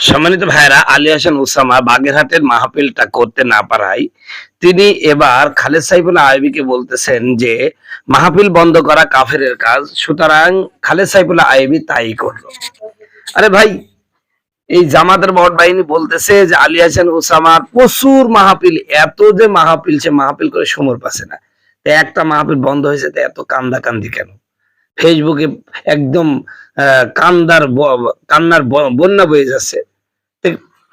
সম্মানিত ভাইরা, আলী হাসান ওসামা বাগেরহাটের মাহফিলটা করতে না পারায় তিনি এবার খালেদ সাইফুল্লাহ আইবিকে বলতেছেন যে মাহফিল বন্ধ করা কাফেরের কাজ, সুতরাং খালেদ সাইফুল্লাহ আইবি তাই করলো। আরে ভাই, এই জামাতের বড় বাহিনী বলতেছে যে আলী হাসান ওসামার প্রচুর মাহফিল, এত যে মাহফিল, সে মাহফিল করে সমর পাচ্ছে না। একটা মাহফিল বন্ধ হয়েছে, তো এত কান্দাকান্দি কেন? ফেসবুকে একদম কান্নার বন্যা বয়ে যাচ্ছে।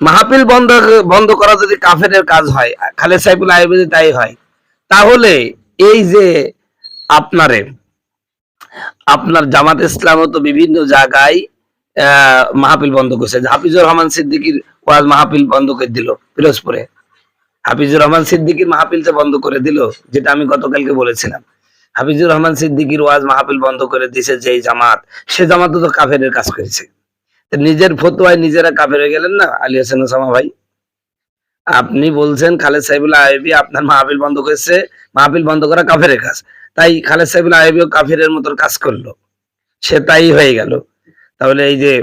মাহফিল বন্ধ বন্ধ করা যদি কাফেরের কাজ হয়, খালেদ সাইফুল্লাহ আইবি তাই হয়, তাহলে এই যে আপনারে আপনার জামাত ইসলাম তো বিভিন্ন জায়গায় মাহফিল বন্ধ করছে। হাফিজুর রহমান সিদ্দিকীর ওয়াজ মাহফিল বন্ধ করে দিল পিরোজপুরে। হাফিজুর রহমান সিদ্দিকীর মাহফিলটা বন্ধ করে দিল, যেটা আমি গতকালকে বলেছিলাম। হাফিজুর রহমান সিদ্দিকীর ওয়াজ মাহফিল বন্ধ করে দিয়েছে যেই জামাত, সে জামাত তো কাফেরের কাজ করেছে। নিজের ফতোয়ায় নিজেরা কাফের হয়ে গেলেন না আলী হাসান ওসামা ভাই? আপনি বলছেন খালেদ সাইফুল্লাহ আইবি আপনার মাহফিল বন্ধ করেছে, মাহফিল বন্ধ করা কাফেরের কাজ, তাই খালেদ সাইফুল্লাহ আইবিও কাফেরের মতো কাজ করলো, সে তাই হয়ে গেল। তাহলে এই যে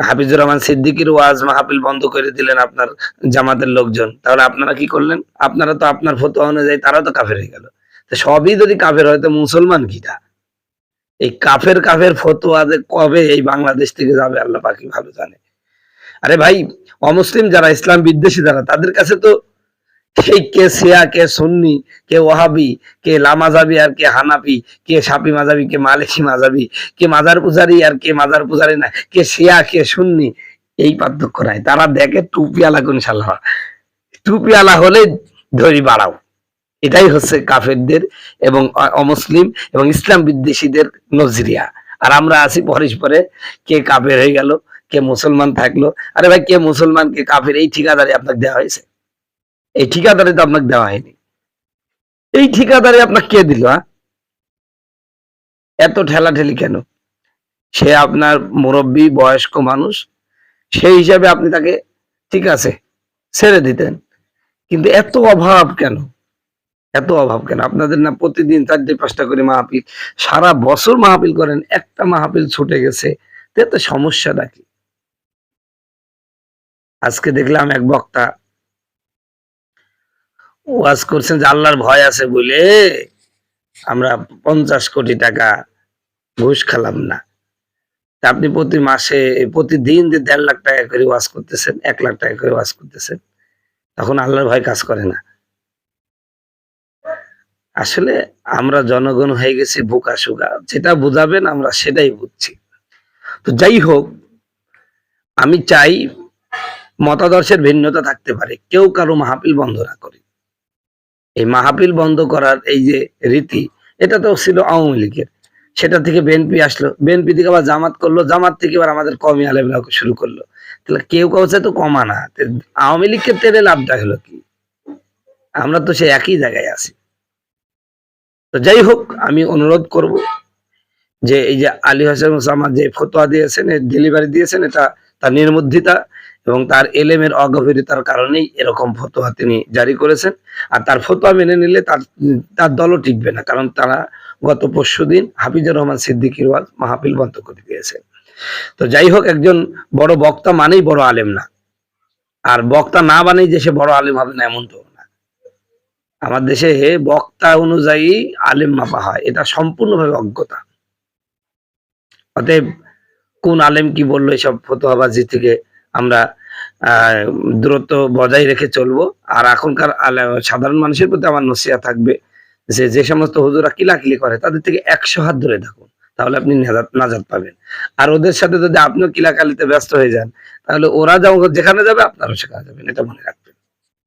হাফিজুর রহমান সিদ্দিকীর ওয়াজ মাহফিল বন্ধ করে দিলেন আপনার জামাতের লোকজন, তাহলে আপনারা কি করলেন? আপনারা তো আপনার ফতোয়া অনুযায়ী তারা তো কাফের হয়ে গেল। তো সবই যদি কাফের হয়, তো মুসলমান কিটা? এই কাফের কাফের ফতোয়া যে কবে এই বাংলাদেশ থেকে যাবে আল্লাহ পাকই ভালো জানে। আরে ভাই, অমুসলিম যারা, ইসলাম বিদ্বেষী যারা, তাদের কাছে তো এই কে শিয়া, কে সুন্নি, কে ওয়াহাবি, কে লামাজাবি আর কে হানাফি, কে সাফি মাজাবি, কে মালিকি মাজাবি, কে মাজার পূজারি আর কে মাজার পূজারি না, কে শিয়া কে সুন্নি, এই পার্থক্য নাই। তারা দেখে টুপিওয়ালা কোন শালা, টুপিওয়ালা হলে ধরি বাড়াও। এটাই হচ্ছে কাফেরদের এবং অমুসলিম এবং ইসলাম বিদ্বেষীদের নজরিয়া। আর আমরা আছি পরস্পরে কে কাফের হয়ে গেল, কে মুসলমান থাকলো। আরে ভাই, কে মুসলমান কে কাফের এই ঠিকাদারি আপনাকে দেওয়া হয়েছে? এই ঠিকাদারি তো আপনাকে দেওয়া হয়নি। এই ঠিকাদারি আপনাকে কে দিল? এত ঠেলাঠেলি কেন? সে আপনার মুরব্বী বয়স্ক মানুষ, সেই হিসাবে আপনি তাকে ঠিক আছে ছেড়ে দিতেন, কিন্তু এত অভাব কেন? এত অভাব কেন আপনাদের? না প্রতিদিন 4-5টা করে মাহফিল, সারা বছর মাহফিল করেন, একটা মাহফিল ছুটে গেছে, তো সমস্যাটা কি? আজকে দেখলাম এক বক্তা ওয়াজ করছেন যে আল্লাহর ভয় আছে বলে আমরা 50 কোটি টাকা ঘুষ খেলাম না। আপনি প্রতি মাসে প্রতিদিন যে 1.5 লাখ টাকা করে ওয়াজ করতেছেন, 1 লাখ টাকা করে ওয়াজ করতেছেন, তখন আল্লাহর ভয় কাজ করে না? আসলে আমরা জনগণ হয়ে গেছি বোকা সুগা, যেটা বুঝাবেন আমরা সেটাই বুঝছি। তো যাই হোক, আমি চাই মতাদর্শের ভিন্নতা থাকতে পারে, কেউ কারো মাহফিল বন্ধ না করে। এই মাহফিল বন্ধ করার এই যে রীতি, এটা তো ছিল আওয়ামী লীগের, সেটা থেকে বিএনপি আসলো, বিএনপি থেকে আবার জামাত করলো, জামাত থেকে এবার আমাদের কমি আলেমরা শুরু করলো। তাহলে কেউ কাউছে তো কমা না, আওয়ামী লীগকে তেলে লাভটা হলো কি? আমরা তো সে একই জায়গায় আছি। তো যাই হোক, আমি অনুরোধ করব যে এই যে আলী হাসান ওসামা যে ফতোয়া দিয়েছেন, ডেলিভারি দিয়েছেন, এটা তার নির্বুদ্ধিতা এবং তার এলেমের অগভীরতার কারণেই এরকম ফতোয়া তিনি জারি করেছেন। আর তার ফতোয়া মেনে নিলে তার তার দলও টিকবে না, কারণ তারা গত পরশুদিন হাফিজুর রহমান সিদ্দিকীর ওয়াজ মাহফিল বন্ধ করে দিয়েছে। তো যাই হোক, একজন বড় বক্তা মানেই বড় আলেম না, আর বক্তা না মানেই যে সে বড় আলেম হবে না, এমন তো না। আমার দেশে বক্তা অনুযায়ী আলেম মাপা হয়, এটা সম্পূর্ণভাবে অজ্ঞতা। অতএব কোন আলেম কি বললো, এসব ফতোয়াবাজি থেকে আমরা দূরত্ব বজায় রেখে চলবো। আর এখনকার সাধারণ মানুষের প্রতি আমার নসিহত থাকবে যে যে সমস্ত হুজুরা কিলাকিলি করে, তাদের থেকে 100 হাত দূরে থাকুন, তাহলে আপনি নাজাত পাবেন। আর ওদের সাথে যদি আপনিও কিলাকালিতে ব্যস্ত হয়ে যান, তাহলে ওরা যেখানে যাবে আপনারও সেখানে যাবেন, এটা মনে রাখবেন।